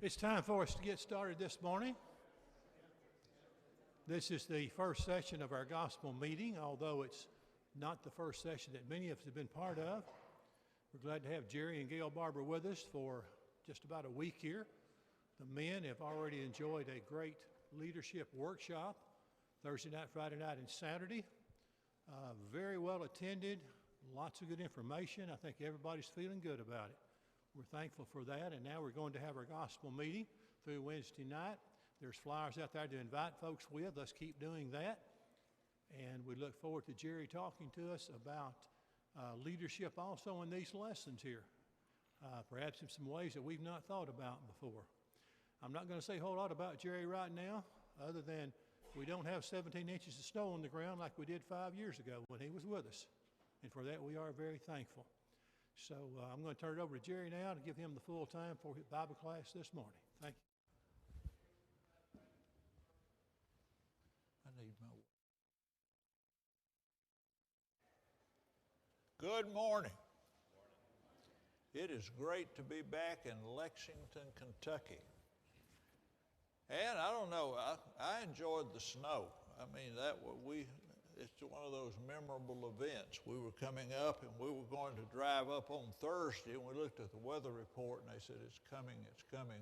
It's time for us to get started this morning. This is the first session of our gospel meeting, although it's not the first session that many of us have been part of. We're glad to have Jerry and Gail Barber with us for just about a week here. The men have already enjoyed a great leadership workshop Thursday night, Friday night, and Saturday. Very well attended, lots of good information. I think everybody's feeling good about it. We're thankful for that, and now we're going to have our gospel meeting through Wednesday night. There's flyers out there to invite folks with. Let's keep doing that. And we look forward to Jerry talking to us about leadership also in these lessons here, perhaps in some ways that we've not thought about before. I'm not going to say a whole lot about Jerry right now, other than we don't have 17 inches of snow on the ground like we did 5 years ago when he was with us. And for that, we are very thankful. So I'm going to turn it over to Jerry now to give him the full time for his Bible class this morning. Thank you. I need my... Good morning. It is great to be back in Lexington, Kentucky. And I don't know, I enjoyed the snow. I mean, it's one of those memorable events. We were coming up and we were going to drive up on Thursday, and we looked at the weather report and they said, it's coming.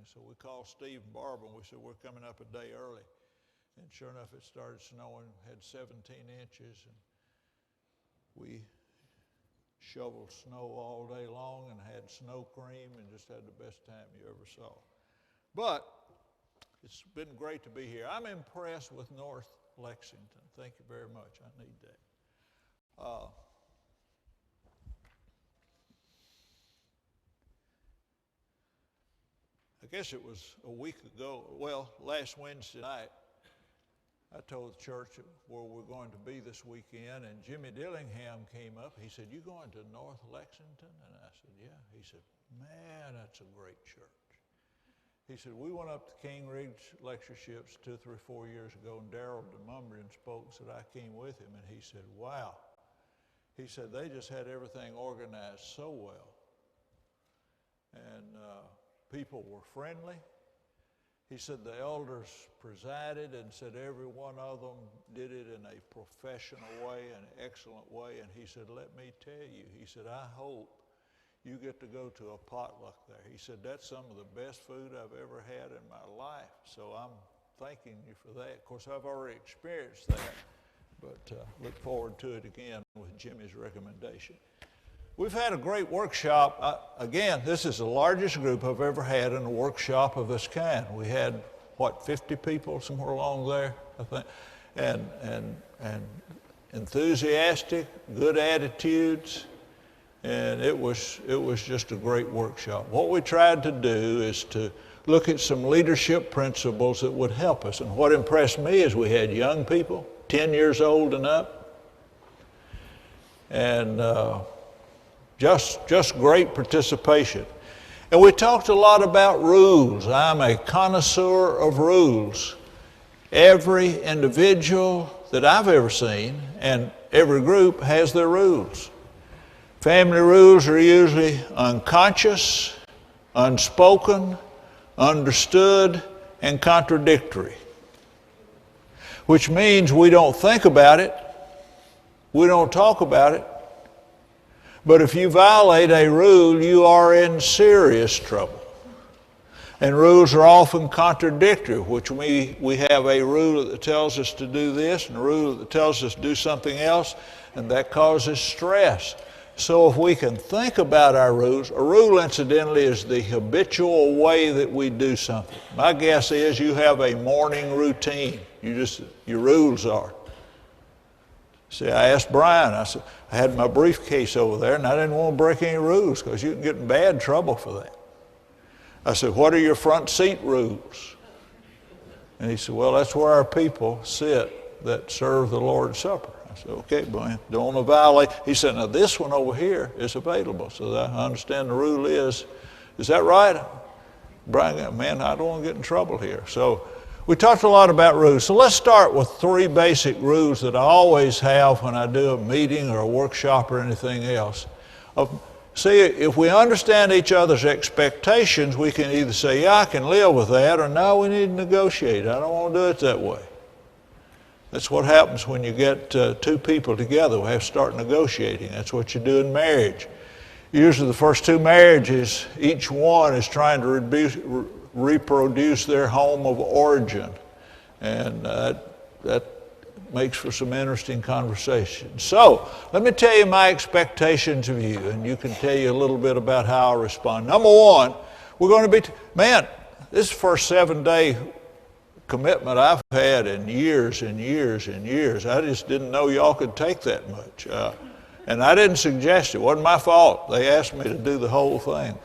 So we called Steve and Barbara and we said, we're coming up a day early. And sure enough, it started snowing, had 17 inches, and we shoveled snow all day long and had snow cream and just had the best time you ever saw. But it's been great to be here. I'm impressed with North Lexington. Thank you very much. I need that. I guess it was a week ago, last Wednesday night, I told the church where we're going to be this weekend, and Jimmy Dillingham came up. He said, "You going to North Lexington?" And I said, "Yeah." He said, "Man, that's a great church." He said, "We went up to King Ridge lectureships 2, 3, 4 years ago, and Darrell DeMumbrian spoke, said I came with him, and he said, wow." He said, "They just had everything organized so well. And people were friendly." He said the elders presided and said every one of them did it in a professional way, an excellent way. And he said, "Let me tell you," he said, "I hope you get to go to a potluck there." He said, "That's some of the best food I've ever had in my life." So I'm thanking you for that. Of course, I've already experienced that, but look forward to it again with Jimmy's recommendation. We've had a great workshop. Again, this is the largest group I've ever had in a workshop of this kind. We had, 50 people, somewhere along there, I think, and enthusiastic, good attitudes. And it was just a great workshop. What we tried to do is to look at some leadership principles that would help us. And what impressed me is we had young people, 10 years old and up, and just great participation. And we talked a lot about rules. I'm a connoisseur of rules. Every individual that I've ever seen and every group has their rules. Family rules are usually unconscious, unspoken, understood, and contradictory, which means we don't think about it, we don't talk about it, but if you violate a rule, you are in serious trouble. And rules are often contradictory, which we have a rule that tells us to do this and a rule that tells us to do something else, and that causes stress. So if we can think about our rules, a rule incidentally is the habitual way that we do something. My guess is you have a morning routine. Your rules are. See, I asked Brian, I said, I had my briefcase over there and I didn't want to break any rules because you can get in bad trouble for that. I said, "What are your front seat rules?" And he said, "Well, that's where our people sit that serve the Lord's Supper." I said, "Okay, Brian, don't want to violate." He said, "Now this one over here is available." So I understand the rule is that right? Brian, man, I don't want to get in trouble here. So we talked a lot about rules. So let's start with 3 basic rules that I always have when I do a meeting or a workshop or anything else. See, if we understand each other's expectations, we can either say, yeah, I can live with that, or no, we need to negotiate. I don't want to do it that way. That's what happens when you get two people together. We have to start negotiating. That's what you do in marriage. Usually the first two marriages, each one is trying to reproduce their home of origin. And that makes for some interesting conversation. So, let me tell you my expectations of you, and you can tell you a little bit about how I respond. Number one, we're going to be, this is the first 7-day commitment I've had in years and years and years. I just didn't know y'all could take that much. And I didn't suggest it. It wasn't my fault. They asked me to do the whole thing.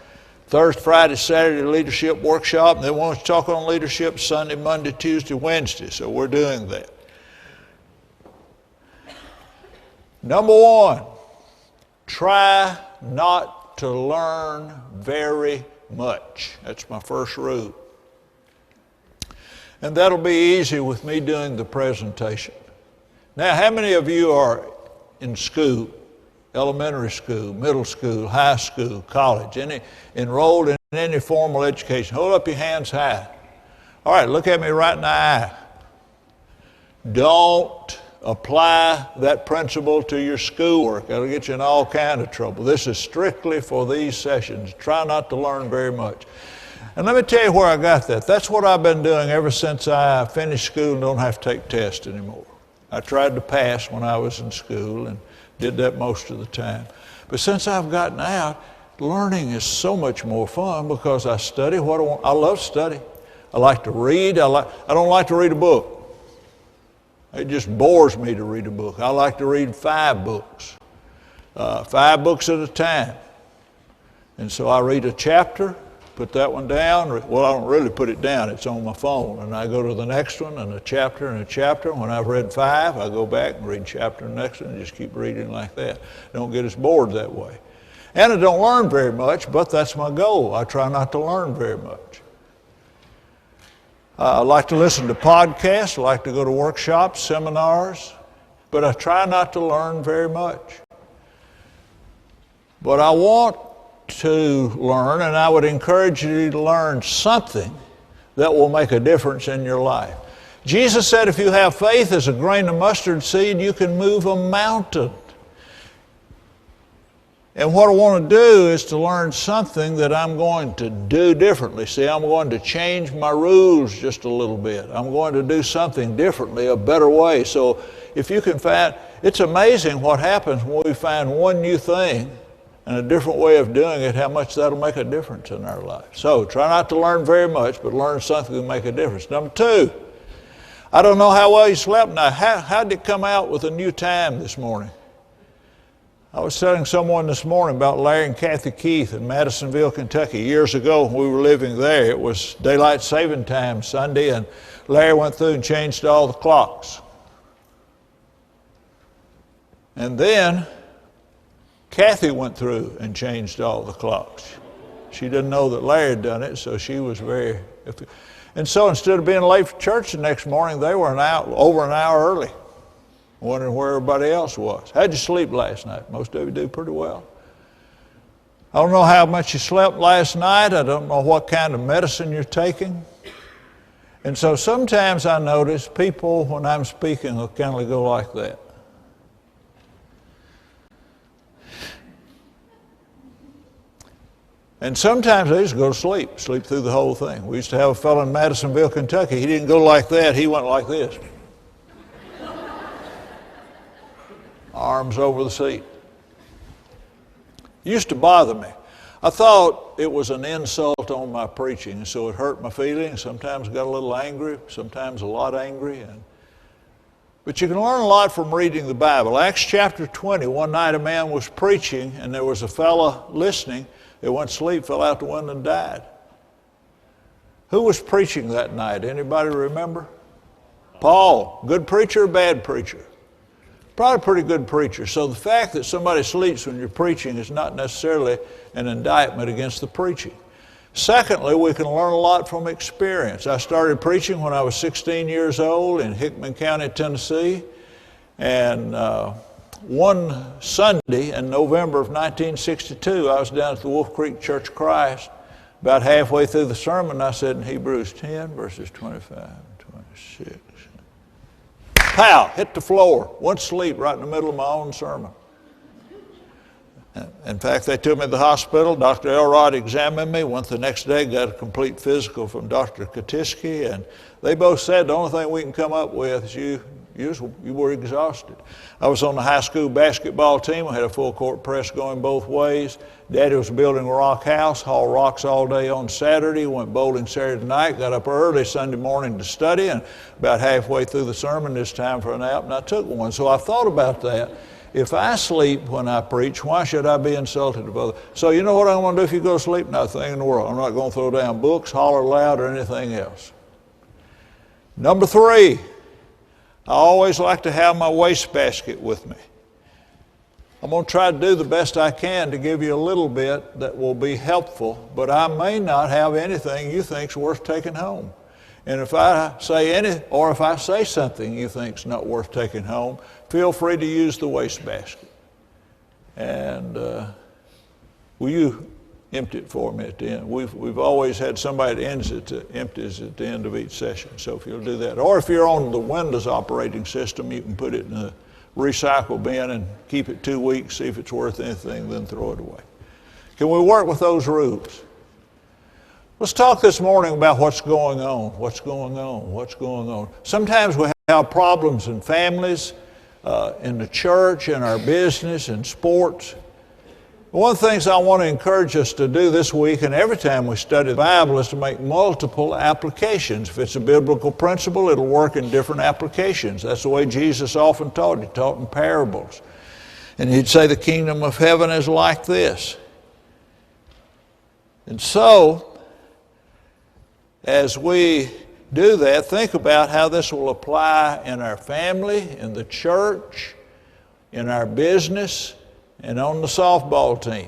Thursday, Friday, Saturday leadership workshop, and they want us to talk on leadership Sunday, Monday, Tuesday, Wednesday. So we're doing that. Number one, try not to learn very much. That's my first rule. And that'll be easy with me doing the presentation. Now, how many of you are in school, elementary school, middle school, high school, college, enrolled in any formal education? Hold up your hands high. All right, look at me right in the eye. Don't apply that principle to your schoolwork. That'll get you in all kind of trouble. This is strictly for these sessions. Try not to learn very much. And let me tell you where I got that. That's what I've been doing ever since I finished school and don't have to take tests anymore. I tried to pass when I was in school and did that most of the time. But since I've gotten out, learning is so much more fun because I study what I want. I love study. I like to read. I don't like to read a book. It just bores me to read a book. I like to read 5 books, 5 books at a time. And so I read a chapter, put that one down. Well, I don't really put it down. It's on my phone. And I go to the next one and a chapter and a chapter. When I've read 5, I go back and read chapter and the next one and just keep reading like that. Don't get as bored that way. And I don't learn very much, but that's my goal. I try not to learn very much. I like to listen to podcasts. I like to go to workshops, seminars, but I try not to learn very much. But I want to learn, and I would encourage you to learn something that will make a difference in your life. Jesus said if you have faith as a grain of mustard seed, you can move a mountain. And what I want to do is to learn something that I'm going to do differently. See, I'm going to change my rules just a little bit. I'm going to do something differently, a better way. So if you can find, it's amazing what happens when we find one new thing and a different way of doing it, how much that'll make a difference in our life. So try not to learn very much, but learn something that will make a difference. Number 2, I don't know how well you slept now. How did it come out with a new time this morning? I was telling someone this morning about Larry and Kathy Keith in Madisonville, Kentucky. Years ago when we were living there, it was daylight saving time Sunday, and Larry went through and changed all the clocks. And then Kathy went through and changed all the clocks. She didn't know that Larry had done it, so she was very... And so instead of being late for church the next morning, they were over an hour early, wondering where everybody else was. How'd you sleep last night? Most of you do pretty well. I don't know how much you slept last night. I don't know what kind of medicine you're taking. And so sometimes I notice people, when I'm speaking, will kind of go like that. And sometimes they just go to sleep through the whole thing. We used to have a fellow in Madisonville, Kentucky. He didn't go like that. He went like this. Arms over the seat. Used to bother me. I thought it was an insult on my preaching, so it hurt my feelings. Sometimes I got a little angry, sometimes a lot angry. But you can learn a lot from reading the Bible. Acts chapter 20, one night a man was preaching, and there was a fellow listening that went to sleep, fell out the window and died. Who was preaching that night? Anybody remember? Paul. Good preacher or bad preacher? Probably a pretty good preacher. So the fact that somebody sleeps when you're preaching is not necessarily an indictment against the preaching. Secondly, we can learn a lot from experience. I started preaching when I was 16 years old in Hickman County, Tennessee. And one Sunday in November of 1962, I was down at the Wolf Creek Church of Christ. About halfway through the sermon, I said in Hebrews 10, verses 25 and 26, pow, hit the floor, went to sleep right in the middle of my own sermon. In fact, they took me to the hospital. Dr. Elrod examined me, went the next day, got a complete physical from Dr. Katisky, and they both said the only thing we can come up with is you were exhausted. I was on the high school basketball team. I had a full court press going both ways. Daddy was building a rock house, hauled rocks all day on Saturday, went bowling Saturday night, got up early Sunday morning to study, and about halfway through the sermon, it's time for a nap, and I took one. So I thought about that. If I sleep when I preach, why should I be insulted of others? So you know what I'm going to do if you go to sleep? Nothing in the world. I'm not going to throw down books, holler loud, or anything else. Number 3, I always like to have my wastebasket with me. I'm going to try to do the best I can to give you a little bit that will be helpful, but I may not have anything you think's worth taking home. And if I say something you think's not worth taking home, feel free to use the wastebasket. And will you empty it for me at the end? We've always had somebody that empties at the end of each session, so if you'll do that. Or if you're on the Windows operating system, you can put it in the recycle bin and keep it 2 weeks, see if it's worth anything, then throw it away. Can we work with those rules? Let's talk this morning about what's going on. Sometimes we have problems in families, in the church, in our business, in sports. One of the things I want to encourage us to do this week and every time we study the Bible is to make multiple applications. If it's a biblical principle, it'll work in different applications. That's the way Jesus often taught. He taught in parables. And he'd say the kingdom of heaven is like this. And so, as we do that, think about how this will apply in our family, in the church, in our business, and on the softball team.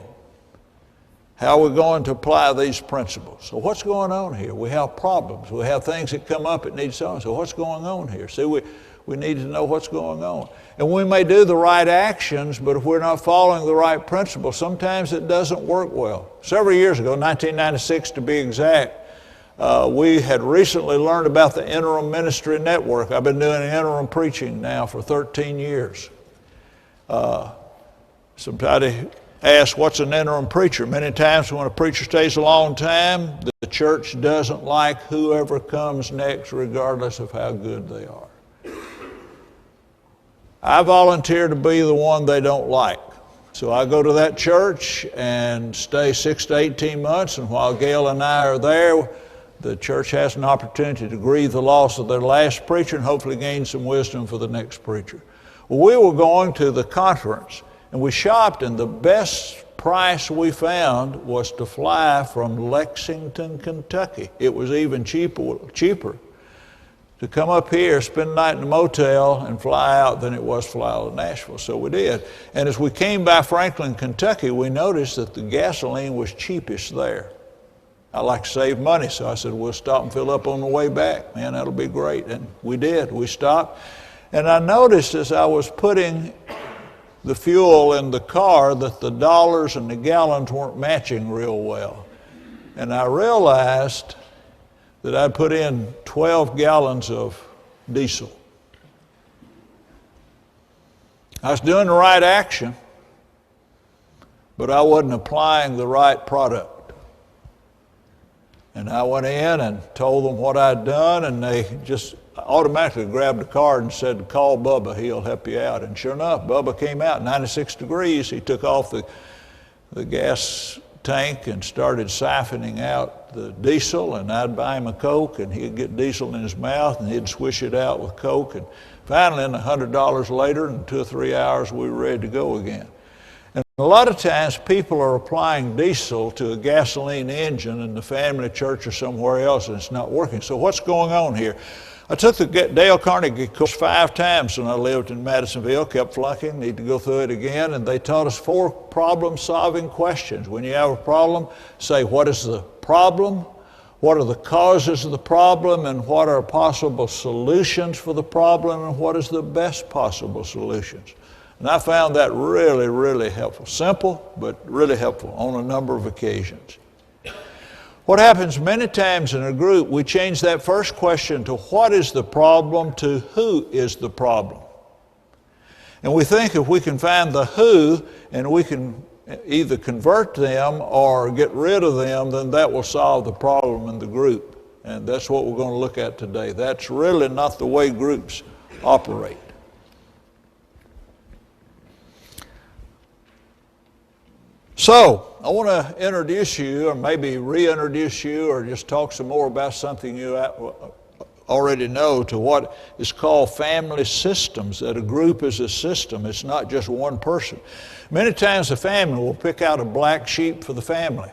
How we're going to apply these principles. So what's going on here? We have problems. We have things that come up that need solving. So what's going on here? See, we need to know what's going on. And we may do the right actions, but if we're not following the right principles, sometimes it doesn't work well. Several years ago, 1996 to be exact, we had recently learned about the Interim Ministry Network. I've been doing interim preaching now for 13 years. Somebody asked, what's an interim preacher? Many times when a preacher stays a long time, the church doesn't like whoever comes next, regardless of how good they are. I volunteer to be the one they don't like. So I go to that church and stay 6 to 18 months, and while Gail and I are there, the church has an opportunity to grieve the loss of their last preacher and hopefully gain some wisdom for the next preacher. Well, we were going to the conference, and we shopped, and the best price we found was to fly from Lexington, Kentucky. It was even cheaper to come up here, spend the night in a motel, and fly out than it was fly out of Nashville. So we did. And as we came by Franklin, Kentucky, we noticed that the gasoline was cheapest there. I like to save money, so I said, we'll stop and fill up on the way back. Man, that'll be great. And we did. We stopped. And I noticed as I was putting the fuel in the car that the dollars and the gallons weren't matching real well. And I realized that I'd put in 12 gallons of diesel. I was doing the right action, but I wasn't applying the right product. And I went in and told them what I'd done, and they just automatically grabbed a card and said, call Bubba, he'll help you out. And sure enough, Bubba came out 96 degrees. He took off the gas tank and started siphoning out the diesel, and I'd buy him a Coke, and he'd get diesel in his mouth, and he'd swish it out with Coke. And finally, $100 later, in 2 or 3 hours, we were ready to go again. And a lot of times people are applying diesel to a gasoline engine in the family, church, or somewhere else, and it's not working. So what's going on here? I took the Dale Carnegie course 5 times when I lived in Madisonville, kept flunking, need to go through it again, and they taught us 4 problem-solving questions. When you have a problem, say, what is the problem? What are the causes of the problem, and what are possible solutions for the problem, and what is the best possible solutions? And I found that really, really helpful. Simple, but really helpful on a number of occasions. What happens many times in a group, we change that first question to what is the problem to who is the problem. And we think if we can find the who and we can either convert them or get rid of them, then that will solve the problem in the group. And that's what we're going to look at today. That's really not the way groups operate. So, I want to introduce you, or maybe reintroduce you, or just talk some more about something you already know, to what is called family systems. That a group is a system. It's not just one person. Many times a family will pick out a black sheep for the family.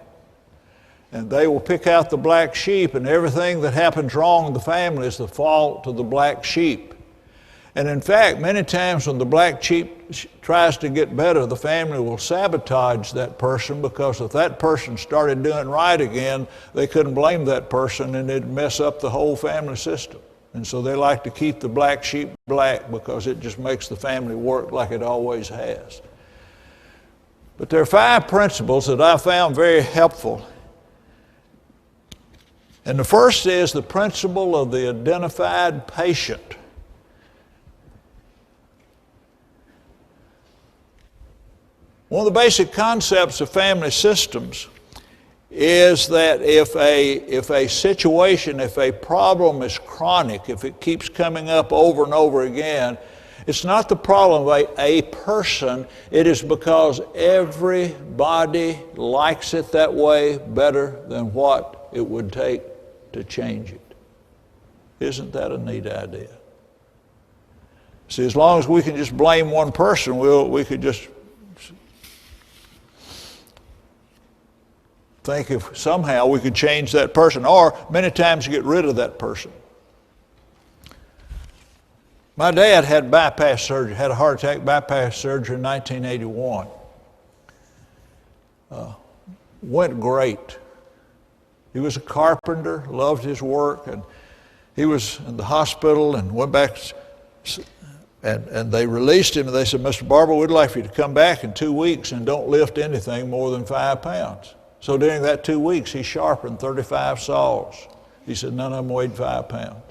And they will pick out the black sheep, and everything that happens wrong in the family is the fault of the black sheep. And in fact, many times when the black sheep tries to get better, the family will sabotage that person, because if that person started doing right again, they couldn't blame that person and it'd mess up the whole family system. And so they like to keep the black sheep black because it just makes the family work like it always has. But there are 5 principles that I found very helpful. And the first is the principle of the identified patient. One of the basic concepts of family systems is that if a situation, if a problem is chronic, if it keeps coming up over and over again, it's not the problem of a person. It is because everybody likes it that way better than what it would take to change it. Isn't that a neat idea? See, as long as we can just blame one person, we could just think if somehow we could change that person, or many times get rid of that person. My dad had bypass surgery, had a heart attack, bypass surgery in 1981. Went great. He was a carpenter, loved his work, and he was in the hospital and went back, and they released him, and they said, Mr. Barber, we'd like for you to come back in 2 weeks and don't lift anything more than 5 pounds. So during that 2 weeks, he sharpened 35 saws. He said none of them weighed 5 pounds.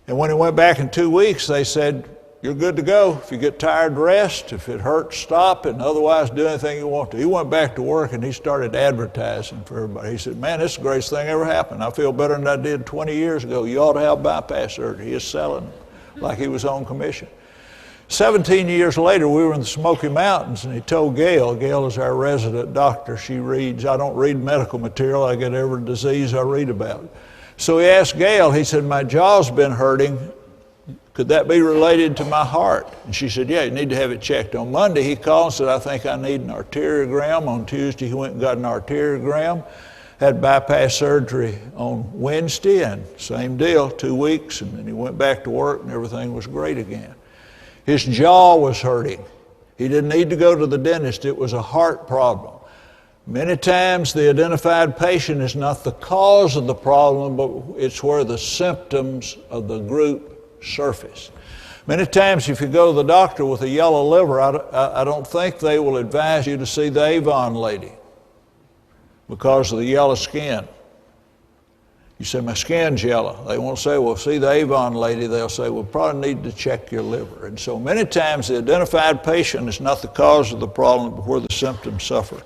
And when he went back in 2 weeks, they said, you're good to go. If you get tired, rest. If it hurts, stop it, and otherwise do anything you want to. He went back to work and he started advertising for everybody. He said, man, this is the greatest thing ever happened. I feel better than I did 20 years ago. You ought to have bypass surgery. He is selling like he was on commission. 17 years later, we were in the Smoky Mountains, and he told Gail is our resident doctor. She reads, I don't read medical material, I get every disease I read about. So he asked Gail, he said, my jaw's been hurting. Could that be related to my heart? And she said, yeah, you need to have it checked. On Monday, he called and said, I think I need an arteriogram. On Tuesday, he went and got an arteriogram. Had bypass surgery on Wednesday, and same deal, 2 weeks, and then he went back to work and everything was great again. His jaw was hurting. He didn't need to go to the dentist. It was a heart problem. Many times the identified patient is not the cause of the problem, but it's where the symptoms of the group surface. Many times if you go to the doctor with a yellow liver, I don't think they will advise you to see the Avon lady because of the yellow skin. You say, my skin's yellow. They won't say, well, see the Avon lady. They'll say, well, probably need to check your liver. And so many times the identified patient is not the cause of the problem, but where the symptoms suffer.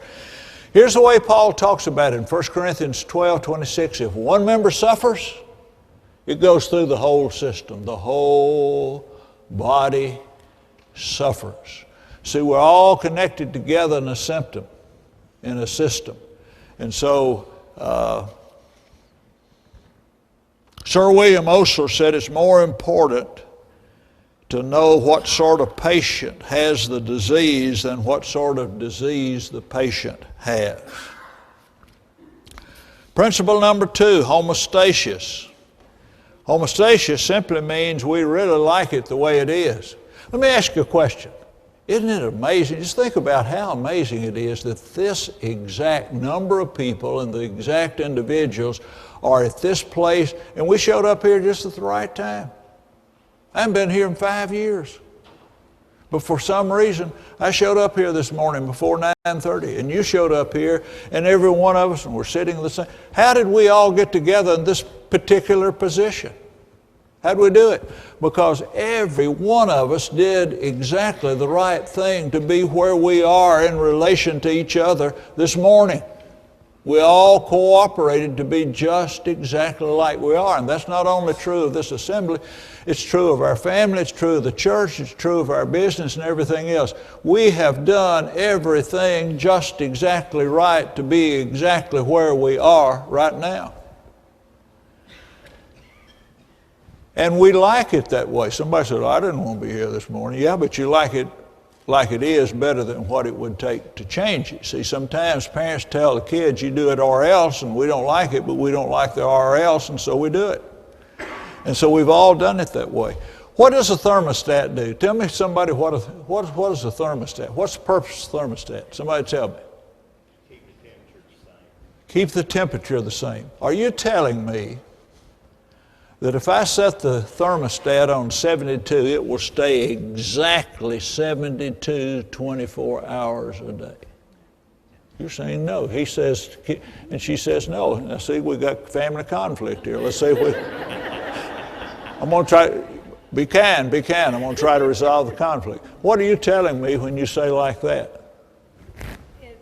Here's the way Paul talks about it in 1 Corinthians 12:26. If one member suffers, it goes through the whole system. The whole body suffers. See, we're all connected together in a symptom, in a system. And so, Sir William Osler said it's more important to know what sort of patient has the disease than what sort of disease the patient has. Principle number 2, homeostasis. Homeostasis simply means we really like it the way it is. Let me ask you a question. Isn't it amazing? Just think about how amazing it is that this exact number of people and the exact individuals are at this place, and we showed up here just at the right time. I haven't been here in 5 years. But for some reason, I showed up here this morning before 9:30, and you showed up here, and every one of us, and we're sitting the same. How did we all get together in this particular position? How did we do it? Because every one of us did exactly the right thing to be where we are in relation to each other this morning. We all cooperated to be just exactly like we are. And that's not only true of this assembly, it's true of our family, it's true of the church, it's true of our business and everything else. We have done everything just exactly right to be exactly where we are right now. And we like it that way. Somebody said, I didn't want to be here this morning. Yeah, but you like it is better than what it would take to change it. See, sometimes parents tell the kids, you do it or else, and we don't like it, but we don't like the or else, and so we do it. And so we've all done it that way. What does a thermostat do? Tell me, somebody, what is a thermostat? What's the purpose of a thermostat? Somebody tell me. Keep the temperature the same. Keep the temperature the same. Are you telling me that if I set the thermostat on 72, it will stay exactly 72 24 hours a day? You're saying no. He says, and she says no. Now see, we got family conflict here. Let's see if we, I'm going to try, be kind. I'm going to try to resolve the conflict. What are you telling me when you say like that? It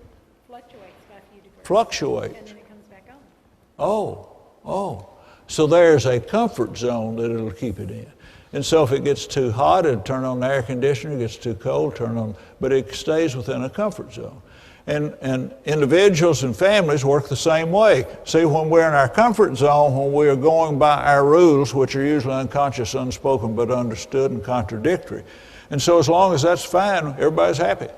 fluctuates by a few degrees. Fluctuates. And then it comes back on. Oh. So there's a comfort zone that it'll keep it in. And so if it gets too hot, it'll turn on the air conditioner. It gets too cold, turn on, but it stays within a comfort zone. And individuals and families work the same way. See, when we're in our comfort zone, when we are going by our rules, which are usually unconscious, unspoken, but understood and contradictory. And so as long as that's fine, everybody's happy.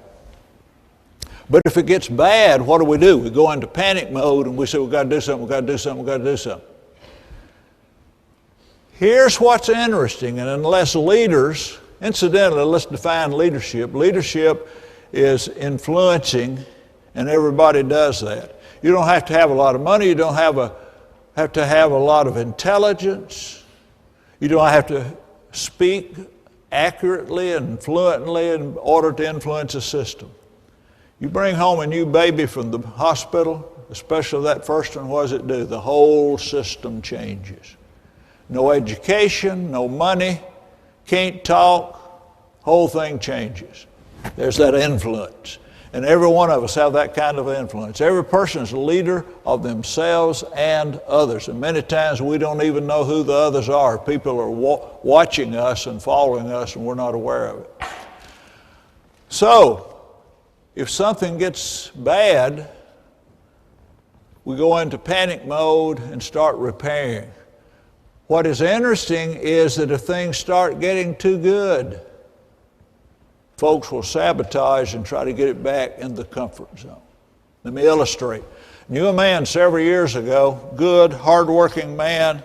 But if it gets bad, what do? We go into panic mode and we say, we've got to do something. Here's what's interesting, and unless leaders, incidentally, let's define leadership. Leadership is influencing, and everybody does that. You don't have to have a lot of money. You don't have to have a lot of intelligence. You don't have to speak accurately and fluently in order to influence a system. You bring home a new baby from the hospital, especially that first one, what does it do? The whole system changes. No education, no money, can't talk, whole thing changes. There's that influence. And every one of us have that kind of influence. Every person is a leader of themselves and others. And many times we don't even know who the others are. People are watching us and following us and we're not aware of it. So, if something gets bad, we go into panic mode and start repairing. What is interesting is that if things start getting too good, folks will sabotage and try to get it back in the comfort zone. Let me illustrate. Knew a man several years ago, good, hardworking man,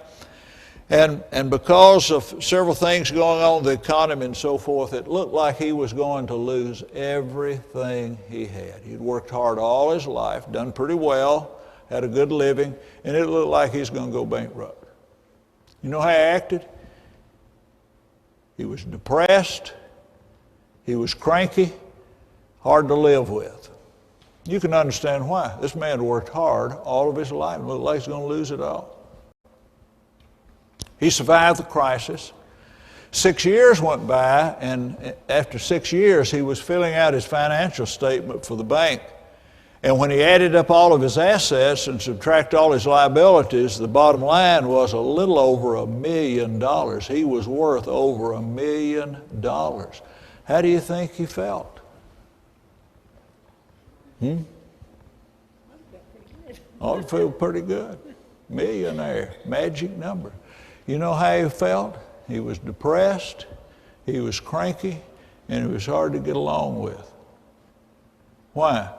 and because of several things going on in the economy and so forth, it looked like he was going to lose everything he had. He'd worked hard all his life, done pretty well, had a good living, and it looked like he's going to go bankrupt. You know how he acted? He was depressed. He was cranky, hard to live with. You can understand why. This man worked hard all of his life and looked like he's going to lose it all. He survived the crisis. 6 years went by, and after 6 years, he was filling out his financial statement for the bank. And when he added up all of his assets and subtracted all his liabilities, the bottom line was a little over $1 million. He was worth over $1 million. How do you think he felt? Oh, he felt pretty good. Millionaire, magic number. You know how he felt? He was depressed, he was cranky, and he was hard to get along with. Why?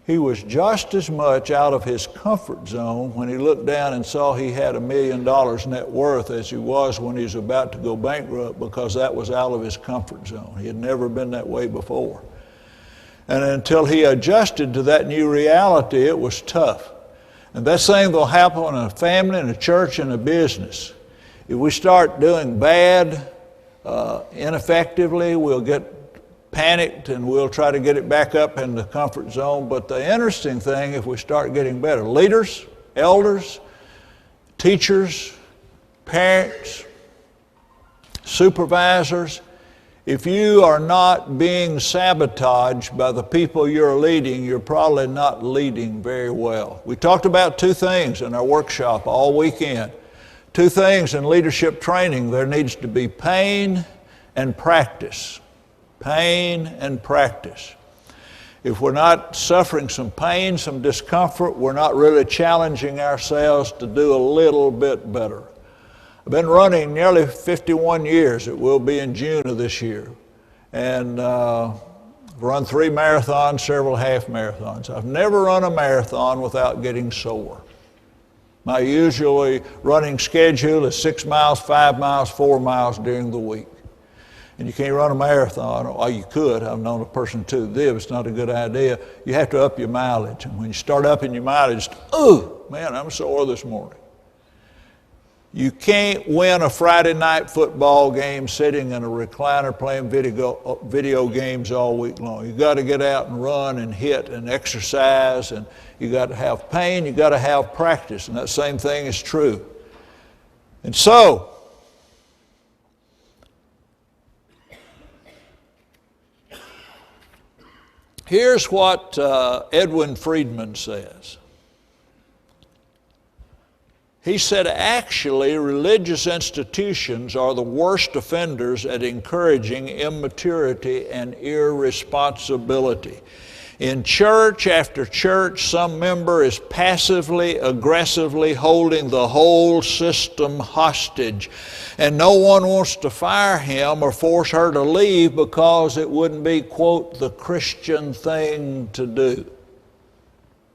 He was just as much out of his comfort zone when he looked down and saw he had $1 million net worth as he was when he was about to go bankrupt, because that was out of his comfort zone. He had never been that way before. And until he adjusted to that new reality, it was tough. And that same will happen in a family, in a church, in a business. If we start doing bad ineffectively, we'll get panicked, and we'll try to get it back up in the comfort zone. But the interesting thing, if we start getting better, leaders, elders, teachers, parents, supervisors, if you are not being sabotaged by the people you're leading, you're probably not leading very well. We talked about two things in our workshop all weekend. Two things in leadership training. There needs to be pain and practice. Pain and practice. If we're not suffering some pain, some discomfort, we're not really challenging ourselves to do a little bit better. I've been running nearly 51 years. It will be in June of this year. And run 3 marathons, several half marathons. I've never run a marathon without getting sore. My usually running schedule is 6 miles, 5 miles, 4 miles during the week. And you can't run a marathon, or you could. I've known a person too that did. It's not a good idea. You have to up your mileage. And when you start upping your mileage, oh, man, I'm sore this morning. You can't win a Friday night football game sitting in a recliner playing video games all week long. You've got to get out and run and hit and exercise, and you got to have pain, you got to have practice, and that same thing is true. And so, here's what Edwin Friedman says. He said, actually, religious institutions are the worst offenders at encouraging immaturity and irresponsibility. In church after church, some member is passively, aggressively holding the whole system hostage. And no one wants to fire him or force her to leave because it wouldn't be, quote, the Christian thing to do.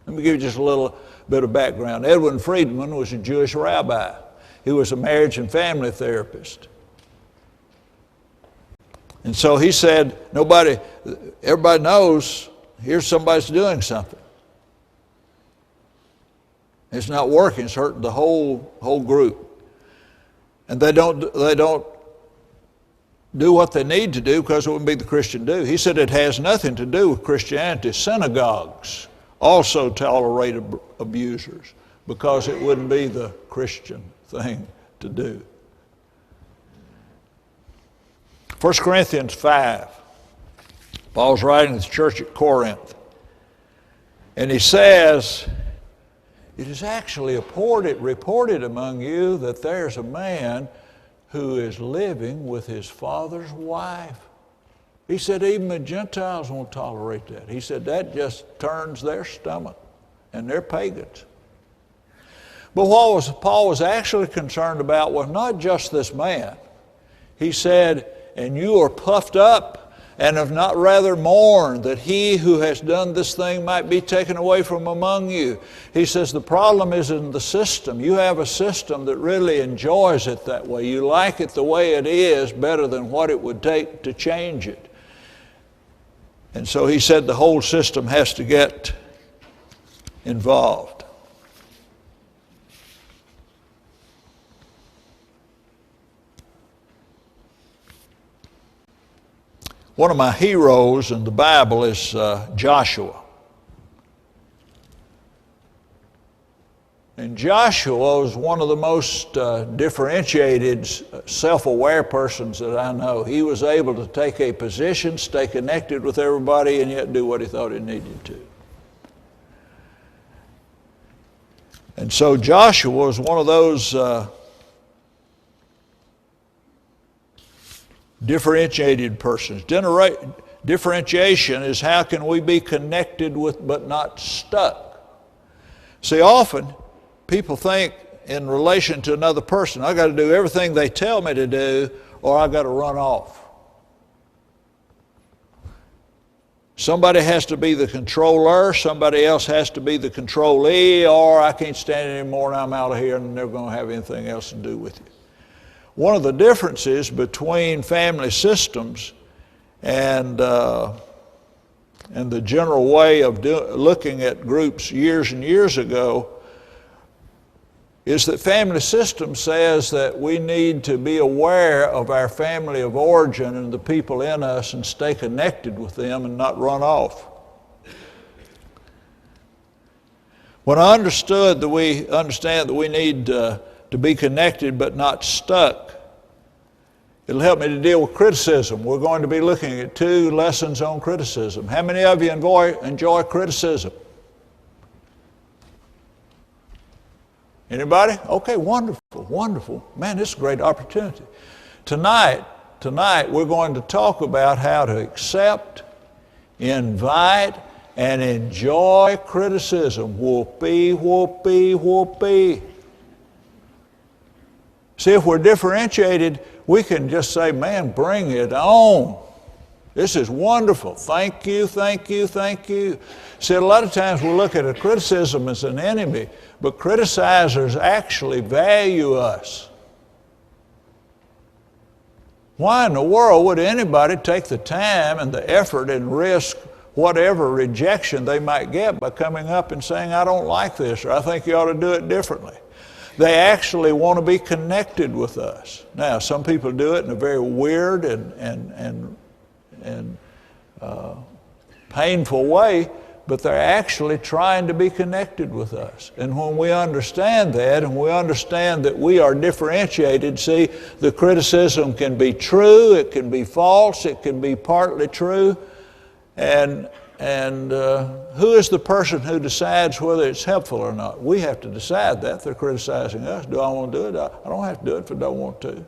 Let me give you just a little bit of background. Edwin Friedman was a Jewish rabbi. He was a marriage and family therapist. And so he said, everybody knows, here's somebody's doing something. It's not working, it's hurting the whole group. And they don't do what they need to do because it wouldn't be the Christian do. He said it has nothing to do with Christianity. Synagogues also tolerate abusers because it wouldn't be the Christian thing to do. 1 Corinthians 5, Paul's writing to the church at Corinth, and he says, it is actually reported among you that there's a man who is living with his father's wife. He said even the Gentiles won't tolerate that. He said that just turns their stomach, and they're pagans. But what Paul was actually concerned about was not just this man. He said, and you are puffed up and have not rather mourned that he who has done this thing might be taken away from among you. He says the problem is in the system. You have a system that really enjoys it that way. You like it the way it is better than what it would take to change it. And so he said the whole system has to get involved. One of my heroes in the Bible is Joshua. And Joshua was one of the most differentiated, self-aware persons that I know. He was able to take a position, stay connected with everybody, and yet do what he thought he needed to. And so Joshua was one of those differentiated persons. Differentiation is how can we be connected with but not stuck. See, often people think in relation to another person, I got to do everything they tell me to do or I got to run off. Somebody has to be the controller, somebody else has to be the controlee, or I can't stand it anymore and I'm out of here and never going to have anything else to do with you. One of the differences between family systems and the general way of looking at groups years and years ago is that family system says that we need to be aware of our family of origin and the people in us and stay connected with them and not run off. When I understand that we need to be connected but not stuck, it'll help me to deal with criticism. We're going to be looking at 2 lessons on criticism. How many of you enjoy criticism? Anybody? Okay, wonderful, wonderful. Man, this is a great opportunity. Tonight, we're going to talk about how to accept, invite, and enjoy criticism. Whoopee, whoopee, whoopee. See, if we're differentiated, we can just say, man, bring it on. This is wonderful. Thank you, thank you, thank you. See, a lot of times we look at a criticism as an enemy, but criticizers actually value us. Why in the world would anybody take the time and the effort and risk whatever rejection they might get by coming up and saying, I don't like this, or I think you ought to do it differently? They actually want to be connected with us. Now, some people do it in a very weird and painful way, but they're actually trying to be connected with us. And when we understand that, and we understand that we are differentiated, see, the criticism can be true, it can be false, it can be partly true, and who is the person who decides whether it's helpful or not? We have to decide that. They're criticizing us. Do I want to do it? I don't have to do it if I don't want to.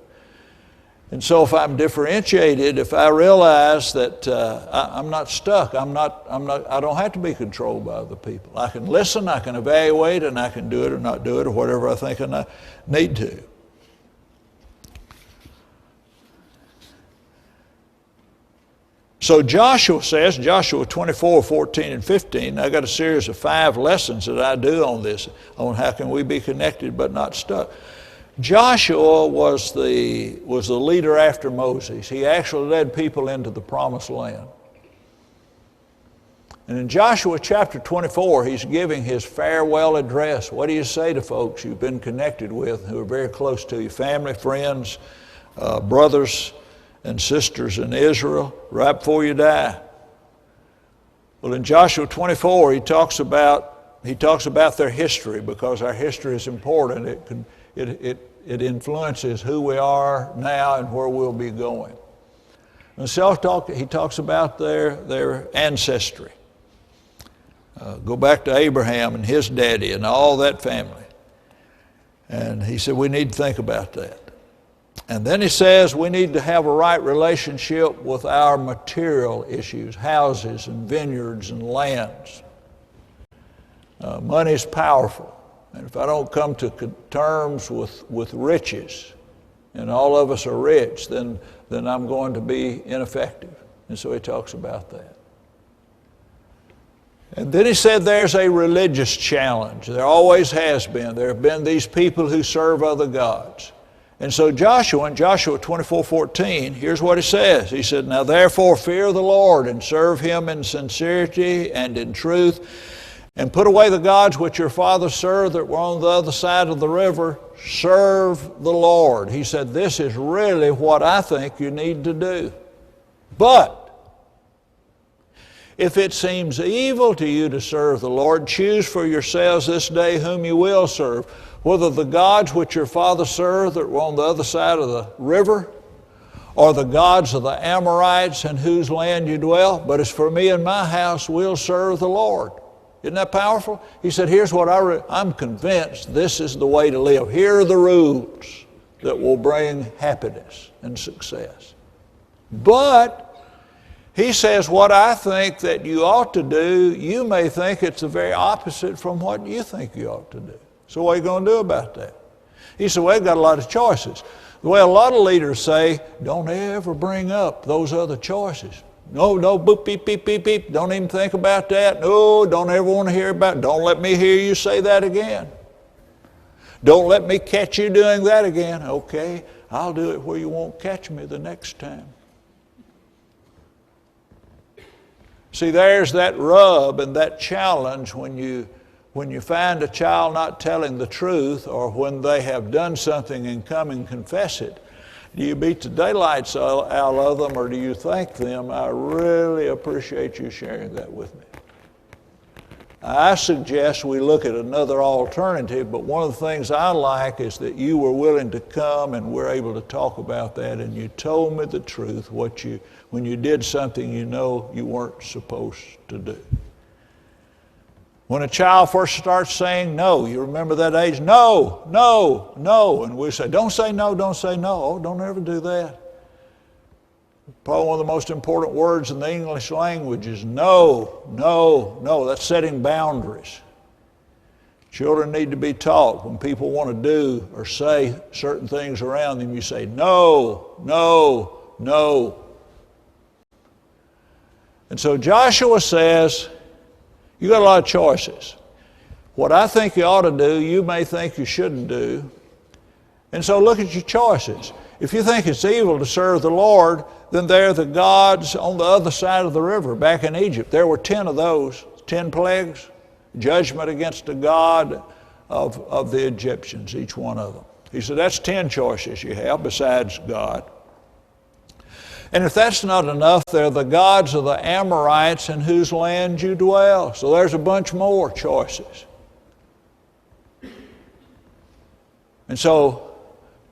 And so if I'm differentiated, if I realize that I'm not stuck, I don't have to be controlled by other people. I can listen, I can evaluate, and I can do it or not do it or whatever I think I need to. So Joshua says, Joshua 24, 14, and 15, I got a series of 5 lessons that I do on this, on how can we be connected but not stuck. Joshua was the leader after Moses. He actually led people into the promised land. And in Joshua chapter 24, he's giving his farewell address. What do you say to folks you've been connected with who are very close to you? Family, friends, brothers and sisters in Israel, right before you die. Well, in Joshua 24, he talks about their history, because our history is important. It influences who we are now and where we'll be going. And he talks about their ancestry. Go back to Abraham and his daddy and all that family. And he said we need to think about that. And then he says we need to have a right relationship with our material issues, houses and vineyards and lands. Money is powerful. And if I don't come to terms with riches, and all of us are rich, then I'm going to be ineffective. And so he talks about that. And then he said there's a religious challenge. There always has been. There have been these people who serve other gods. And so Joshua, in Joshua 24:14, here's what he says. He said, now therefore fear the Lord and serve him in sincerity and in truth, and put away the gods which your fathers served that were on the other side of the river. Serve the Lord. He said, this is really what I think you need to do. But if it seems evil to you to serve the Lord, choose for yourselves this day whom you will serve, whether the gods which your fathers served that were on the other side of the river, or the gods of the Amorites in whose land you dwell. But as for me and my house, we'll serve the Lord. Isn't that powerful? He said, here's what I'm convinced this is the way to live. Here are the rules that will bring happiness and success. But he says, what I think that you ought to do, you may think it's the very opposite from what you think you ought to do. So what are you going to do about that? He said, well, I've got a lot of choices. The way a lot of leaders say, don't ever bring up those other choices. No, boop, beep, beep, beep, beep. Don't even think about that. No, don't ever want to hear about it. Don't let me hear you say that again. Don't let me catch you doing that again. Okay, I'll do it where you won't catch me the next time. See, there's that rub and that challenge when you when you find a child not telling the truth, or when they have done something and come and confess it, do you beat the daylights out of them, or do you thank them? I really appreciate you sharing that with me. I suggest we look at another alternative, but one of the things I like is that you were willing to come and we're able to talk about that, and you told me the truth, when you did something you know you weren't supposed to do. When a child first starts saying no, you remember that age? No, no, no. And we say, don't say no, don't say no. Oh, don't ever do that. Probably one of the most important words in the English language is no, no, no. That's setting boundaries. Children need to be taught when people want to do or say certain things around them, you say no, no, no. And so Joshua says, you got a lot of choices. What I think you ought to do, you may think you shouldn't do. And so look at your choices. If you think it's evil to serve the Lord, then they're the gods on the other side of the river back in Egypt. There were 10 of those, 10 plagues, judgment against the god of the Egyptians, each one of them. He said, that's 10 choices you have besides God. And if that's not enough, they're the gods of the Amorites in whose land you dwell. So there's a bunch more choices. And so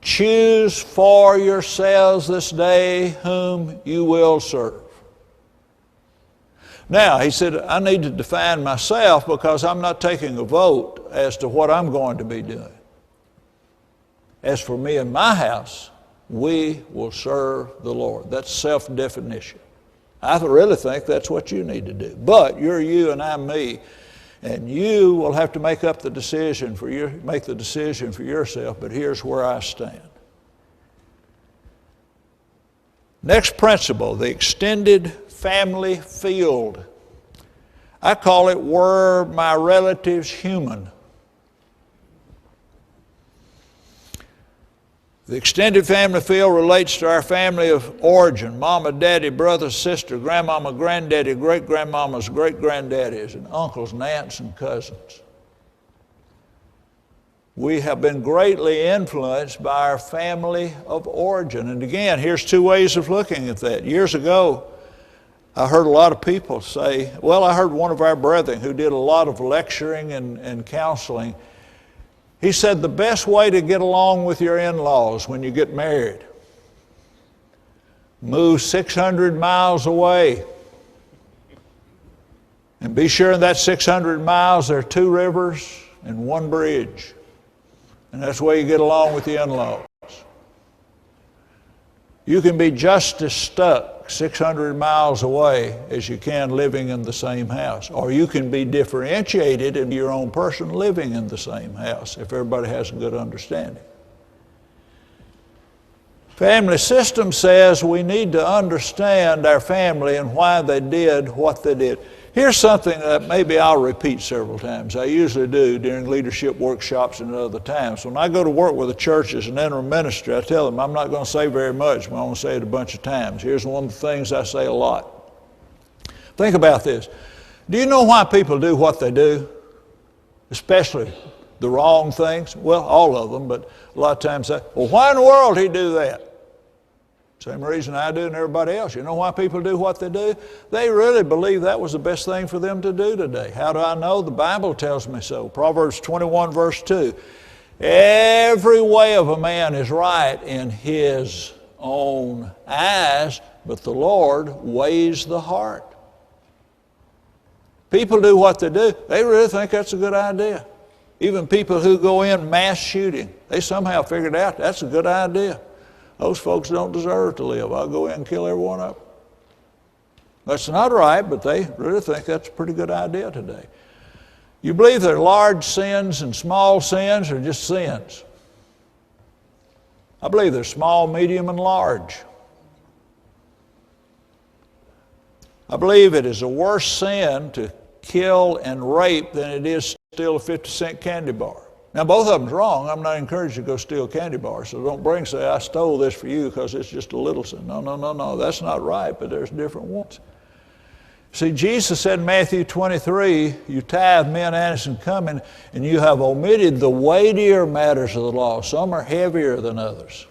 choose for yourselves this day whom you will serve. Now, he said, I need to define myself because I'm not taking a vote as to what I'm going to be doing. As for me and my house, we will serve the Lord. That's self-definition. I really think that's what you need to do. But you're you and I'm me, and you will have to make the decision for yourself, but here's where I stand. Next principle, the extended family field. I call it were my relatives human. The extended family field relates to our family of origin, mama, daddy, brother, sister, grandmama, granddaddy, great-grandmamas, great-granddaddies, and uncles and aunts and cousins. We have been greatly influenced by our family of origin. And again, here's two ways of looking at that. Years ago, I heard a lot of people say, I heard one of our brethren who did a lot of lecturing and counseling. He said the best way to get along with your in-laws when you get married, move 600 miles away. And be sure in that 600 miles there are 2 rivers and 1 bridge. And that's the way you get along with the in-laws. You can be just as stuck 600 miles away as you can living in the same house. Or you can be differentiated in your own person living in the same house if everybody has a good understanding. Family system says we need to understand our family and why they did what they did. Here's something that maybe I'll repeat several times. I usually do during leadership workshops and other times. When I go to work with the church as an interim minister, I tell them I'm not going to say very much, but I'm going to say it a bunch of times. Here's one of the things I say a lot. Think about this. Do you know why people do what they do? Especially the wrong things? Well, all of them, but a lot of times why in the world did he do that? Same reason I do and everybody else. You know why people do what they do? They really believe that was the best thing for them to do today. How do I know? The Bible tells me so. Proverbs 21 verse 2. Every way of a man is right in his own eyes, but the Lord weighs the heart. People do what they do. They really think that's a good idea. Even people who go in mass shooting, they somehow figured out that's a good idea. Those folks don't deserve to live. I'll go in and kill every one of them. That's not right, but they really think that's a pretty good idea today. You believe there are large sins and small sins or just sins? I believe there's small, medium, and large. I believe it is a worse sin to kill and rape than it is to steal a 50-cent candy bar. Now, both of them's wrong. I'm not encouraged to go steal candy bars, so don't say, I stole this for you because it's just a little sin. No, that's not right, but there's different ones. See, Jesus said in Matthew 23, you tithe, men, anise, and cumin, and you have omitted the weightier matters of the law. Some are heavier than others.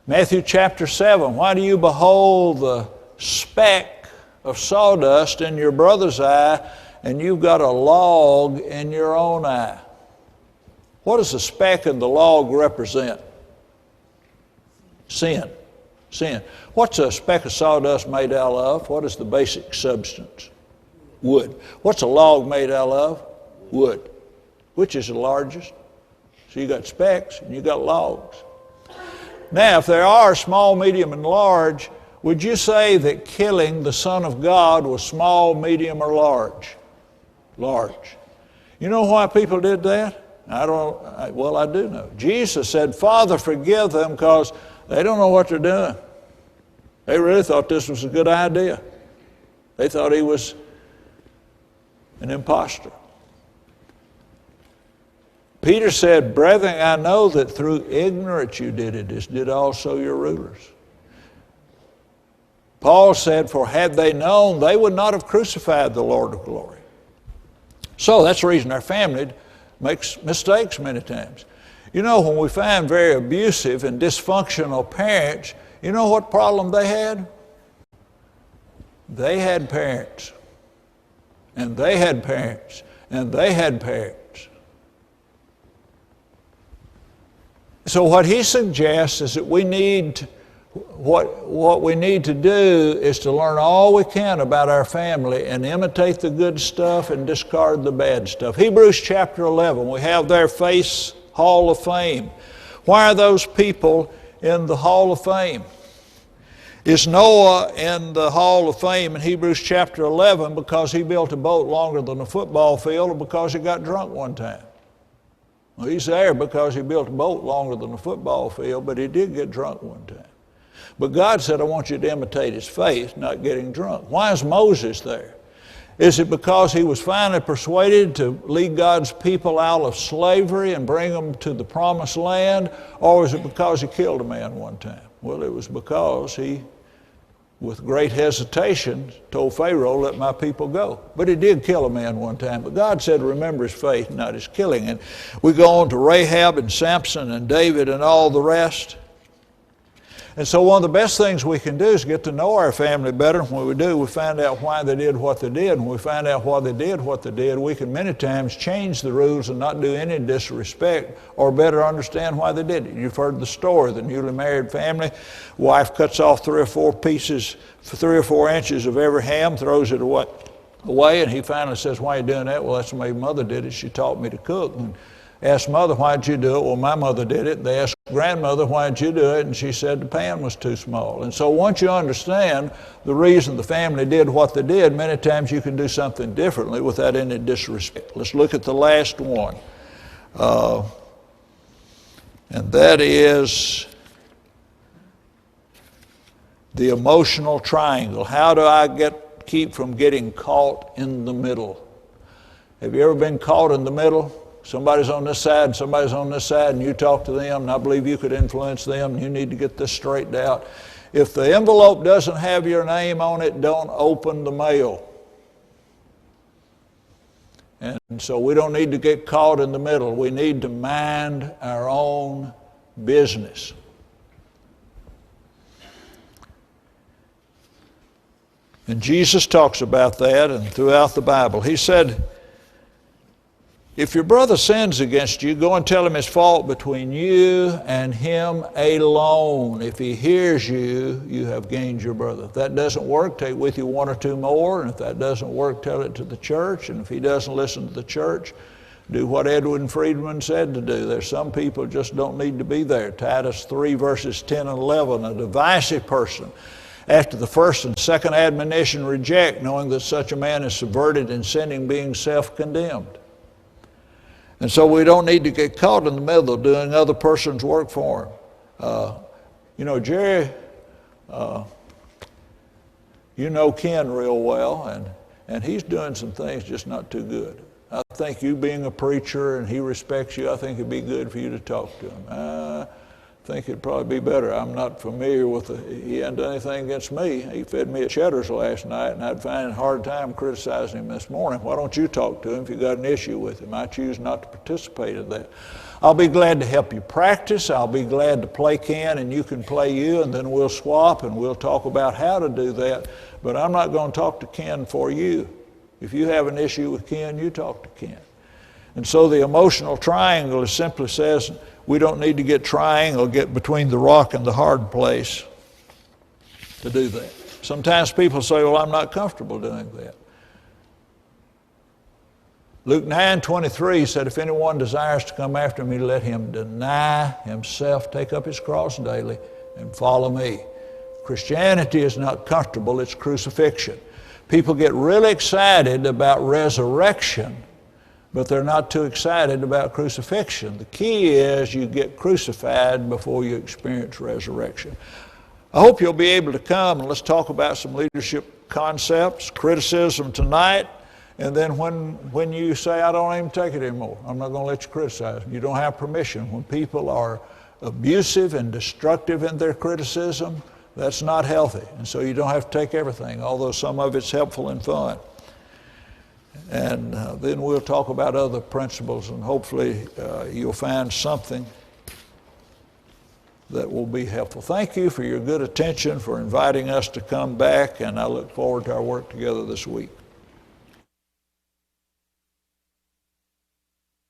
Matthew chapter 7, why do you behold the speck of sawdust in your brother's eye, and you've got a log in your own eye? What does the speck and the log represent? Sin. Sin. What's a speck of sawdust made out of? What is the basic substance? Wood. What's a log made out of? Wood. Which is the largest? So you got specks and you got logs. Now, if there are small, medium, and large, would you say that killing the Son of God was small, medium, or large? Large. You know why people did that? I do know. Jesus said, Father, forgive them because they don't know what they're doing. They really thought this was a good idea. They thought he was an imposter. Peter said, Brethren, I know that through ignorance you did it, as did also your rulers. Paul said, for had they known, they would not have crucified the Lord of glory. So that's the reason our family makes mistakes many times. You know, when we find very abusive and dysfunctional parents, you know what problem they had? They had parents. And they had parents. And they had parents. So what he suggests is that what we need to do is to learn all we can about our family and imitate the good stuff and discard the bad stuff. Hebrews chapter 11, we have their face Hall of Fame. Why are those people in the Hall of Fame? Is Noah in the Hall of Fame in Hebrews chapter 11 because he built a boat longer than a football field or because he got drunk one time? Well, he's there because he built a boat longer than a football field, but he did get drunk one time. But God said, I want you to imitate his faith, not getting drunk. Why is Moses there? Is it because he was finally persuaded to lead God's people out of slavery and bring them to the promised land? Or is it because he killed a man one time? Well, it was because he, with great hesitation, told Pharaoh, let my people go. But he did kill a man one time. But God said, remember his faith, not his killing. And we go on to Rahab and Samson and David and all the rest. And so one of the best things we can do is get to know our family better. When we do, we find out why they did what they did. When we find out why they did what they did, we can many times change the rules and not do any disrespect or better understand why they did it. You've heard the story, the newly married family. Wife cuts off 3 or 4 pieces, 3 or 4 inches of every ham, throws it away, and he finally says, why are you doing that? Well, that's the way mother did it. She taught me to cook. And asked mother, why did you do it? Well, my mother did it. They asked grandmother, why did you do it? And she said the pan was too small. And so once you understand the reason the family did what they did, many times you can do something differently without any disrespect. Let's look at the last one. And that is the emotional triangle. How do I keep from getting caught in the middle? Have you ever been caught in the middle? Somebody's on this side and somebody's on this side, and you talk to them, and I believe you could influence them, and you need to get this straightened out. If the envelope doesn't have your name on it, don't open the mail. And so we don't need to get caught in the middle. We need to mind our own business. And Jesus talks about that and throughout the Bible. He said, if your brother sins against you, go and tell him his fault between you and him alone. If he hears you, you have gained your brother. If that doesn't work, take with you 1 or 2 more. And if that doesn't work, tell it to the church. And if he doesn't listen to the church, do what Edwin Friedman said to do. There's some people just don't need to be there. Titus 3 verses 10 and 11, a divisive person, after the first and second admonition reject, knowing that such a man is subverted in sinning, being self-condemned. And so we don't need to get caught in the middle doing other person's work for him. Jerry, you know Ken real well, and he's doing some things just not too good. I think you being a preacher and he respects you, I think it'd be good for you to talk to him. think it'd probably be better. I'm not familiar with he hadn't done anything against me. He fed me at Cheddar's last night, and I'd find a hard time criticizing him this morning. Why don't you talk to him if you got an issue with him? I choose not to participate in that. I'll be glad to help you practice. I'll be glad to play Ken, and you can play you, and then we'll swap, and we'll talk about how to do that. But I'm not going to talk to Ken for you. If you have an issue with Ken, you talk to Ken. And so the emotional triangle simply says, we don't need to get triangle, get between the rock and the hard place to do that. Sometimes people say, well, I'm not comfortable doing that. Luke 9:23 said, if anyone desires to come after me, let him deny himself, take up his cross daily, and follow me. Christianity is not comfortable, it's crucifixion. People get really excited about resurrection, but they're not too excited about crucifixion. The key is you get crucified before you experience resurrection. I hope you'll be able to come and let's talk about some leadership concepts, criticism tonight, and then when you say, I don't even take it anymore, I'm not going to let you criticize them. You don't have permission. When people are abusive and destructive in their criticism, that's not healthy. And so you don't have to take everything, although some of it's helpful and fun. And then we'll talk about other principles, and hopefully you'll find something that will be helpful. Thank you for your good attention, for inviting us to come back, and I look forward to our work together this week.